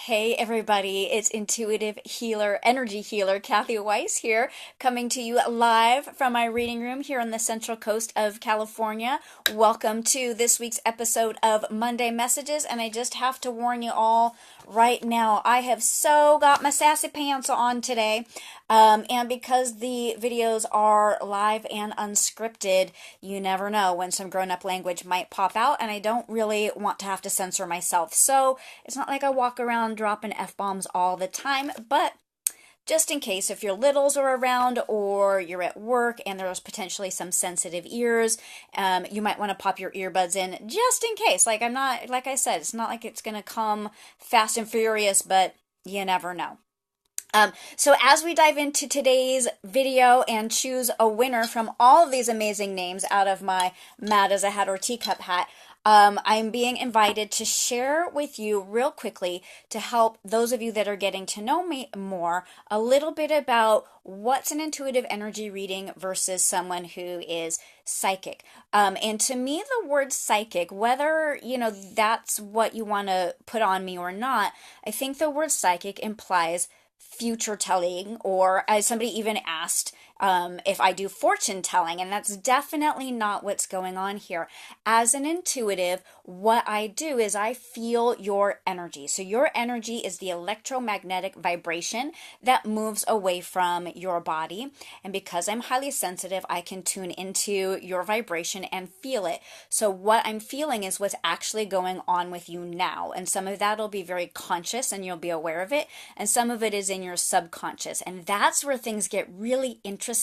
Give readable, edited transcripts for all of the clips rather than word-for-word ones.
Hey everybody, it's intuitive healer, energy healer, Kathy Weiss here, coming to you live from my reading room here on the Central Coast of California. Welcome to this week's episode of Monday Messages, and I just have to warn you all right now, I have so got my sassy pants on today, and because the videos are live and unscripted, you never know when some grown-up language might pop out, and I don't really want to have to censor myself. So it's not like I walk around dropping F-bombs all the time, but just in case, if your littles are around or you're at work and there's potentially some sensitive ears, you might want to pop your earbuds in just in case. Like I said, it's not like it's going to come fast and furious, but you never know. So as we dive into today's video and choose a winner from all of these amazing names out of my Mad as a Hat or Teacup hat, I'm being invited to share with you real quickly to help those of you that are getting to know me more a little bit about what's an intuitive energy reading versus someone who is psychic. And to me, the word psychic, whether, that's what you want to put on me or not, I think the word psychic implies future telling, or as somebody even asked if I do fortune telling, and that's definitely not what's going on here. As an intuitive, what I do is I feel your energy. So your energy is the electromagnetic vibration that moves away from your body, and because I'm highly sensitive, I can tune into your vibration and feel it. So what I'm feeling is what's actually going on with you now, and some of that will be very conscious and you'll be aware of it, and some of it is in your subconscious, and that's where things get really interesting,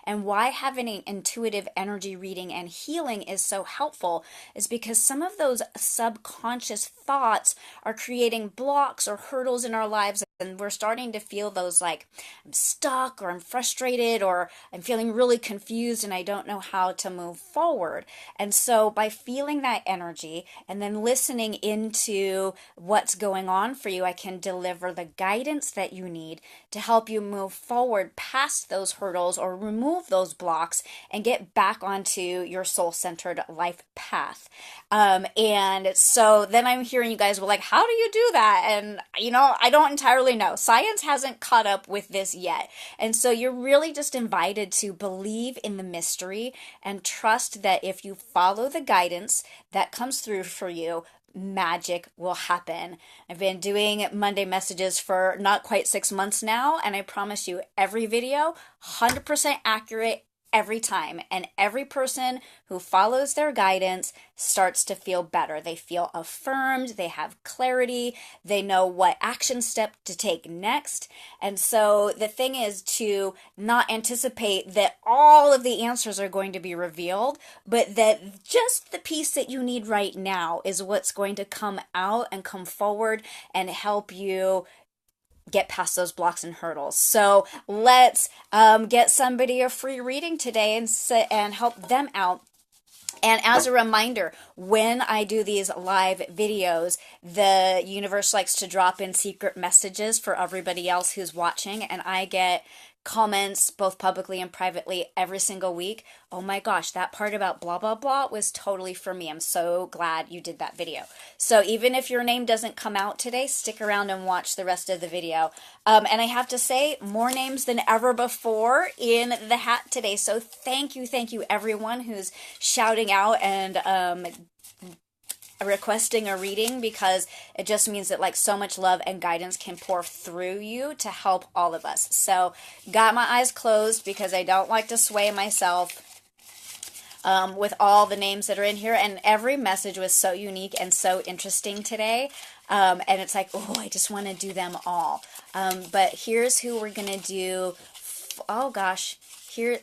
and why having an intuitive energy reading and healing is so helpful is because some of those subconscious thoughts are creating blocks or hurdles in our lives, and we're starting to feel those like I'm stuck, or I'm frustrated, or I'm feeling really confused and I don't know how to move forward. And so by feeling that energy and then listening into what's going on for you, I can deliver the guidance that you need to help you move forward past those hurdles or remove those blocks and get back onto your soul-centered life path. And so then I'm hearing you guys were like, how do you do that? And I don't entirely know. Science hasn't caught up with this yet. And so you're really just invited to believe in the mystery and trust that if you follow the guidance that comes through for you, magic will happen. I've been doing Monday messages for not quite 6 months now, and I promise you every video, 100% accurate every time. And every person who follows their guidance starts to feel better. They feel affirmed, they have clarity, they know what action step to take next. And so the thing is to not anticipate that all of the answers are going to be revealed, but that just the piece that you need right now is what's going to come out and come forward and help you get past those blocks and hurdles. So let's get somebody a free reading today and help them out. And as a reminder, when I do these live videos, the universe likes to drop in secret messages for everybody else who's watching, and I get comments both publicly and privately every single week. Oh my gosh, that part about blah blah blah was totally for me. I'm so glad you did that video. So even if your name doesn't come out today, stick around and watch the rest of the video. And I have to say, more names than ever before in the hat today. So thank you everyone who's shouting out and requesting a reading, because it just means that like so much love and guidance can pour through you to help all of us. So got my eyes closed because I don't like to sway myself with all the names that are in here, and every message was so unique and so interesting today, and it's like, oh, I just want to do them all. But here's who we're gonna do. Oh gosh, here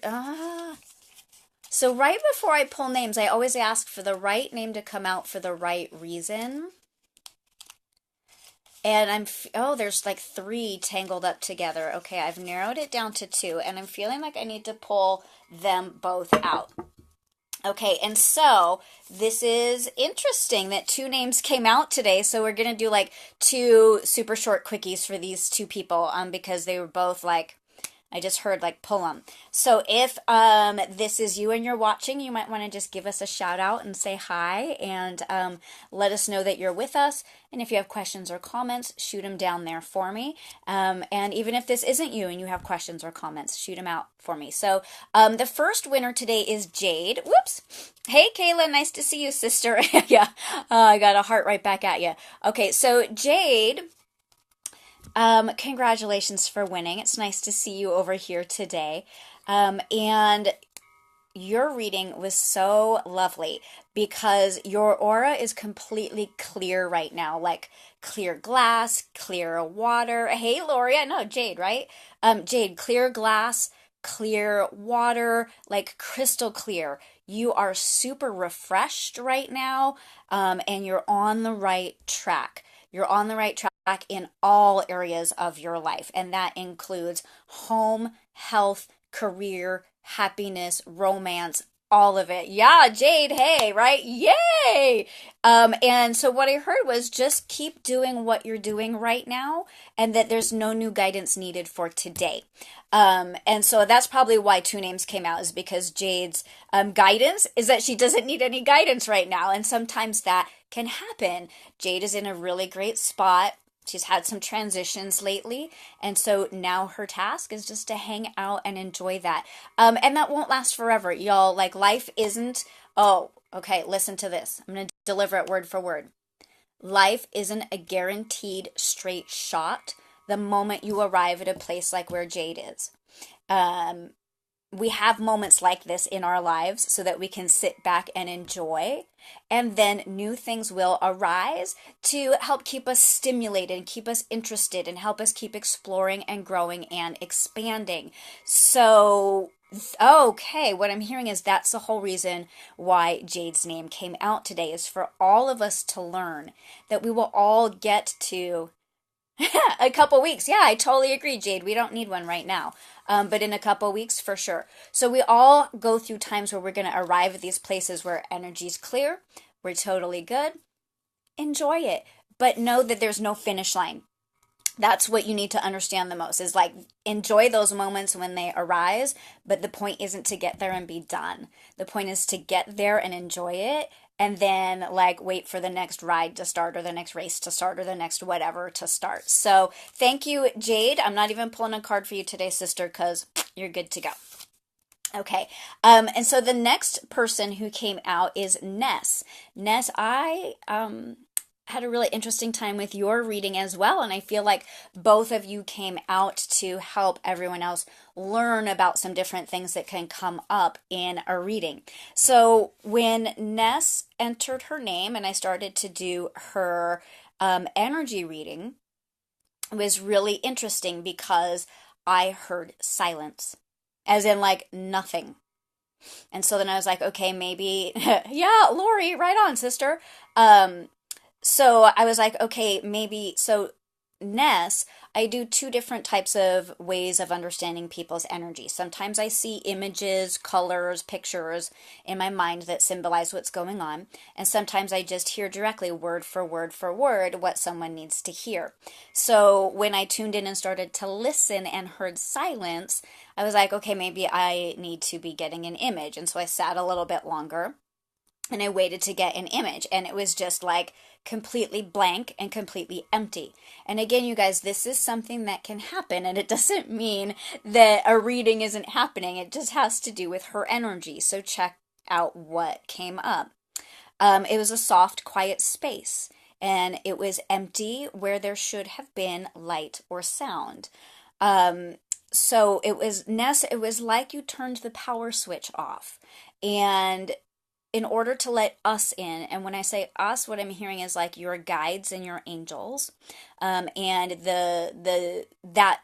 so right before I pull names, I always ask for the right name to come out for the right reason. And there's like 3 tangled up together. Okay, I've narrowed it down to 2, and I'm feeling like I need to pull them both out. Okay, and so this is interesting that 2 names came out today. So we're going to do like 2 super short quickies for these 2 people because they were both like I just heard like pull them. So if this is you and you're watching, you might want to just give us a shout out and say hi and let us know that you're with us. And if you have questions or comments, shoot them down there for me. And even if this isn't you and you have questions or comments, shoot them out for me. So the first winner today is Jade. Whoops. Hey, Kayla, nice to see you, sister. Yeah, I got a heart right back at you. Okay, so Jade. Congratulations for winning. It's nice to see you over here today. And your reading was so lovely because your aura is completely clear right now, like clear glass, clear water. Hey, Lori, I know Jade, right? Jade, clear glass, clear water, like crystal clear. You are super refreshed right now, and you're on the right track. You're on the right track in all areas of your life, and that includes home, health, career, happiness, romance, all of it. Yeah, Jade, hey, right? Yay! And so what I heard was just keep doing what you're doing right now, and that there's no new guidance needed for today. And so that's probably why two names came out, is because Jade's guidance is that she doesn't need any guidance right now. And sometimes that can happen. Jade is in a really great spot. She's had some transitions lately, and so now her task is just to hang out and enjoy that. And that won't last forever, y'all. Like, life isn't, oh, okay, listen to this. I'm going to deliver it word for word. Life isn't a guaranteed straight shot the moment you arrive at a place like where Jade is. Um, we have moments like this in our lives so that we can sit back and enjoy. And then new things will arise to help keep us stimulated and keep us interested and help us keep exploring and growing and expanding. So, okay, what I'm hearing is that's the whole reason why Jade's name came out today, is for all of us to learn that we will all get to a couple weeks. Yeah, I totally agree, Jade. We don't need one right now. But in a couple weeks, for sure. So we all go through times where we're going to arrive at these places where energy's clear. We're totally good. Enjoy it. But know that there's no finish line. That's what you need to understand the most, is like enjoy those moments when they arise, but the point isn't to get there and be done. The point is to get there and enjoy it, and then like wait for the next ride to start or the next race to start or the next whatever to start. So thank you, Jade. I'm not even pulling a card for you today, sister, because you're good to go. Okay, and so the next person who came out is Ness. Ness, I had a really interesting time with your reading as well, and I feel like both of you came out to help everyone else learn about some different things that can come up in a reading. So when Ness entered her name and I started to do her energy reading, it was really interesting because I heard silence, as in like nothing. And so then I was like, okay, maybe, yeah, Lori, right on, sister. So I was like, okay, maybe, so Ness, I do two different types of ways of understanding people's energy. Sometimes I see images, colors, pictures in my mind that symbolize what's going on. And sometimes I just hear directly, word for word for word, what someone needs to hear. So when I tuned in and started to listen and heard silence, I was like, okay, maybe I need to be getting an image. And so I sat a little bit longer and I waited to get an image, and it was just like completely blank and completely empty. And again, you guys, this is something that can happen, and it doesn't mean that a reading isn't happening. It just has to do with her energy. So check out what came up. It was a soft, quiet space, and it was empty where there should have been light or sound. So it was, Ness, it was like you turned the power switch off. And in order to let us in, and when I say us, what I'm hearing is like your guides and your angels, and that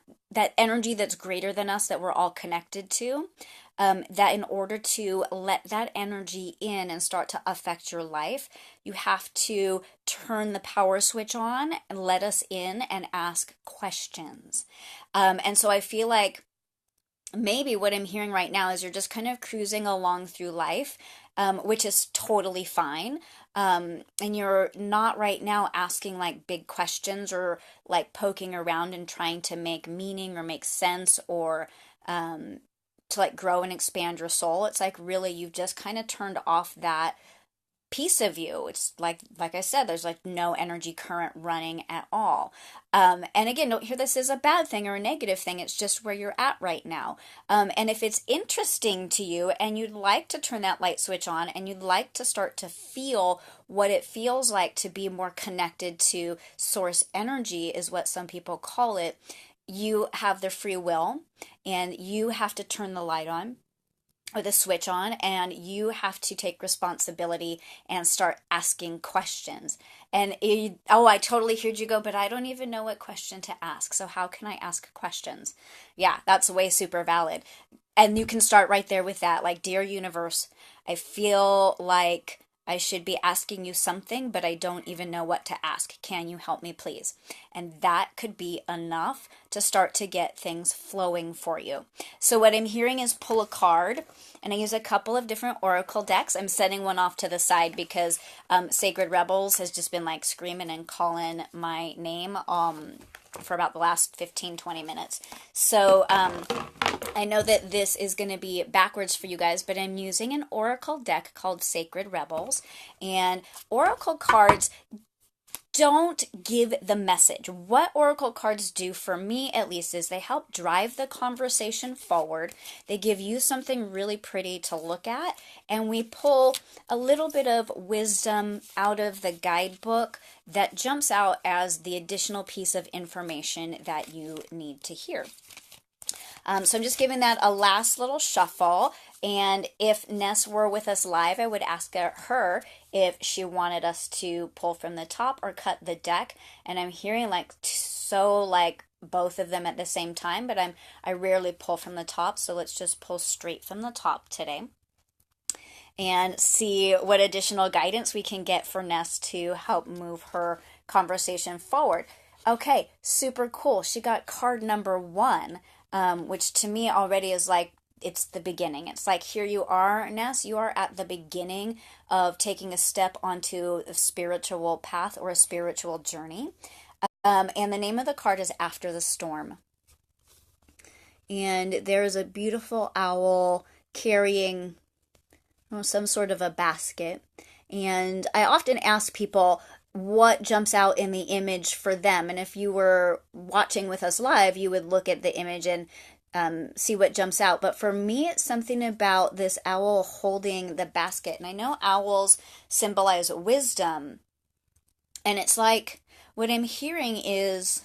energy that's greater than us that we're all connected to, that in order to let that energy in and start to affect your life, you have to turn the power switch on and let us in and ask questions. And so I feel like maybe what I'm hearing right now is you're just kind of cruising along through life, which is totally fine. And you're not right now asking like big questions or like poking around and trying to make meaning or make sense or to like grow and expand your soul. It's like really you've just kind of turned off that piece of you. It's like I said, there's like no energy current running at all. And again, don't hear this as a bad thing or a negative thing. It's just where you're at right now. And if it's interesting to you and you'd like to turn that light switch on and you'd like to start to feel what it feels like to be more connected to source energy, is what some people call it, you have the free will and you have to turn the light on or the switch on, and you have to take responsibility and start asking questions. And oh, I totally heard you go, but I don't even know what question to ask. So how can I ask questions? Yeah, that's way super valid. And you can start right there with that. Like, dear universe, I feel like I should be asking you something, but I don't even know what to ask. Can you help me, please? And that could be enough to start to get things flowing for you. So what I'm hearing is pull a card, and I use a couple of different oracle decks. I'm setting one off to the side because Sacred Rebels has just been like screaming and calling my name for about the last 15-20 minutes. So I know that this is going to be backwards for you guys, but I'm using an oracle deck called Sacred Rebels. And oracle cards don't give the message. What oracle cards do, for me at least, is they help drive the conversation forward. They give you something really pretty to look at, and we pull a little bit of wisdom out of the guidebook that jumps out as the additional piece of information that you need to hear. So I'm just giving that a last little shuffle. And if Ness were with us live, I would ask her if she wanted us to pull from the top or cut the deck. And I'm hearing like both of them at the same time, but I rarely pull from the top, so let's just pull straight from the top today and see what additional guidance we can get for Ness to help move her conversation forward. Okay, super cool. She got card number 1. Which to me already is like, it's the beginning. It's like, here you are, Ness, you are at the beginning of taking a step onto a spiritual path or a spiritual journey. And the name of the card is After the Storm. And there's a beautiful owl carrying some sort of a basket. And I often ask people, what jumps out in the image for them? And if you were watching with us live, you would look at the image and see what jumps out. But for me, it's something about this owl holding the basket. And I know owls symbolize wisdom. And it's like, what I'm hearing is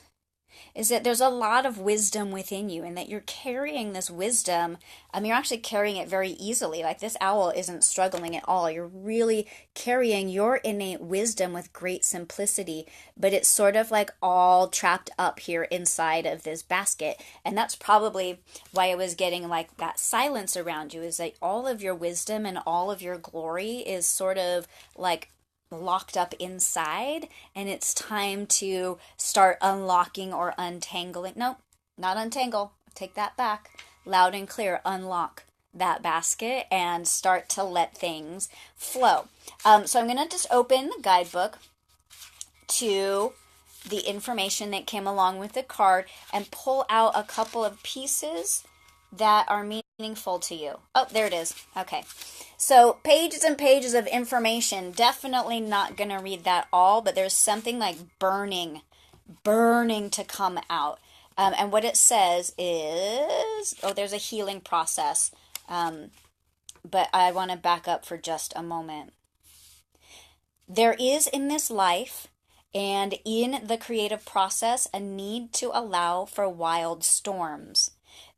that there's a lot of wisdom within you, and that you're carrying this wisdom. You're actually carrying it very easily. Like, this owl isn't struggling at all. You're really carrying your innate wisdom with great simplicity, but it's sort of like all trapped up here inside of this basket. And that's probably why I was getting like that silence around you, is that all of your wisdom and all of your glory is sort of like locked up inside, and it's time to start unlocking or untangling. No, not untangle. Take that back. Loud and clear. Unlock that basket and start to let things flow. So I'm going to just open the guidebook to the information that came along with the card and pull out a couple of pieces that are meaningful to you. Oh, there it is. Okay. So pages and pages of information. Definitely not going to read that all, but there's something like burning to come out. And what it says is, there's a healing process. But I want to back up for just a moment. There is in this life and in the creative process a need to allow for wild storms.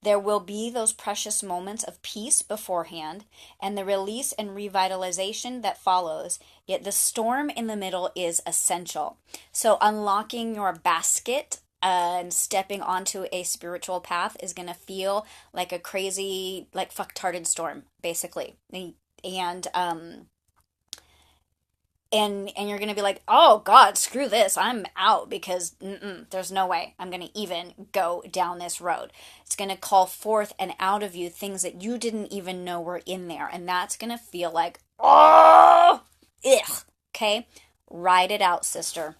There will be those precious moments of peace beforehand and the release and revitalization that follows, yet the storm in the middle is essential. So unlocking your basket and stepping onto a spiritual path is going to feel like a crazy, like fucktarded storm, basically. And you're going to be like, oh God, screw this. I'm out, because there's no way I'm going to even go down this road. It's going to call forth and out of you things that you didn't even know were in there. And that's going to feel like, oh, okay? Ride it out, sister.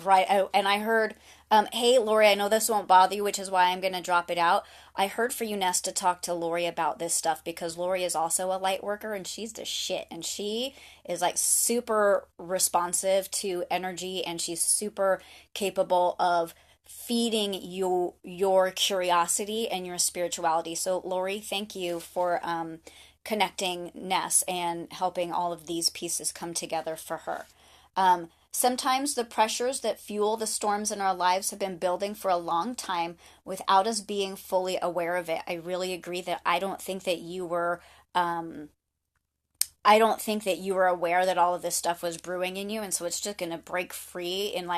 Right. Oh, and I heard Hey, Lori, I know this won't bother you, which is why I'm going to drop it out. I heard for you, Ness, to talk to Lori about this stuff because Lori is also a light worker and she's the shit. And she is like super responsive to energy and she's super capable of feeding you your curiosity and your spirituality. So, Lori, thank you for connecting Ness and helping all of these pieces come together for her. Sometimes the pressures that fuel the storms in our lives have been building for a long time without us being fully aware of it. I really agree that um, I don't think that you were aware that all of this stuff was brewing in you, and so it's just gonna break free in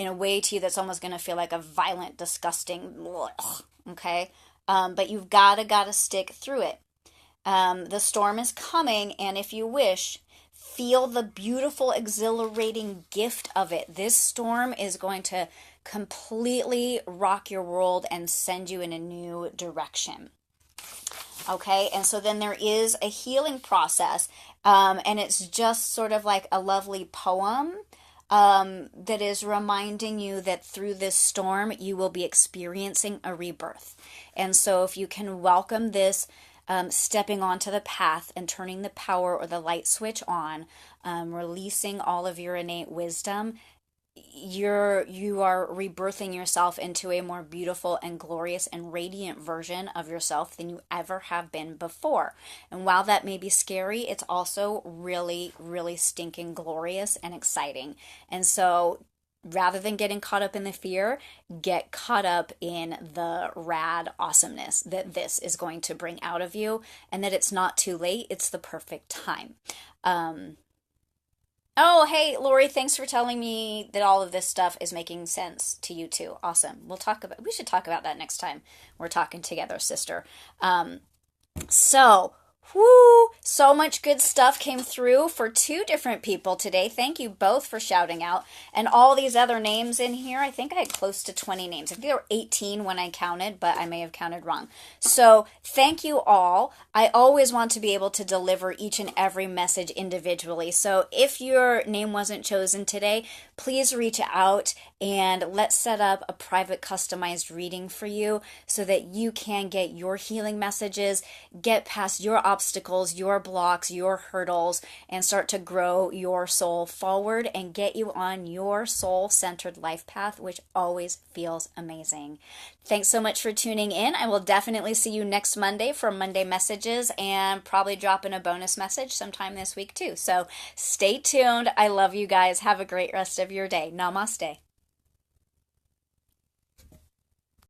a way to you that's almost gonna feel like a violent, disgusting, ugh, okay? But you've gotta stick through it. The storm is coming, and if you wish, feel the beautiful, exhilarating gift of it. This storm is going to completely rock your world and send you in a new direction. Okay, and so then there is a healing process, and it's just sort of like a lovely poem that is reminding you that through this storm, you will be experiencing a rebirth. And so, if you can welcome this stepping onto the path and turning the power or the light switch on, releasing all of your innate wisdom, you are rebirthing yourself into a more beautiful and glorious and radiant version of yourself than you ever have been before. And while that may be scary, it's also really, really stinking glorious and exciting. And so rather than getting caught up in the fear, get caught up in the rad awesomeness that this is going to bring out of you, and that it's not too late, it's the perfect time. Um, Oh, hey, Lori, thanks for telling me that all of this stuff is making sense to you too. Awesome. We should talk about that next time we're talking together, sister. Um, so, whoo, so much good stuff came through for two different people today. Thank you both for shouting out. And all these other names in here, I think I had close to 20 names. I think there were 18 when I counted, but I may have counted wrong. So, thank you all. I always want to be able to deliver each and every message individually. So, if your name wasn't chosen today, please reach out and let's set up a private customized reading for you so that you can get your healing messages, get past your obstacles, your blocks, your hurdles, and start to grow your soul forward and get you on your soul-centered life path, which always feels amazing. Thanks so much for tuning in. I will definitely see you next Monday for Monday messages and probably drop in a bonus message sometime this week too. So stay tuned. I love you guys. Have a great rest of your day. Namaste.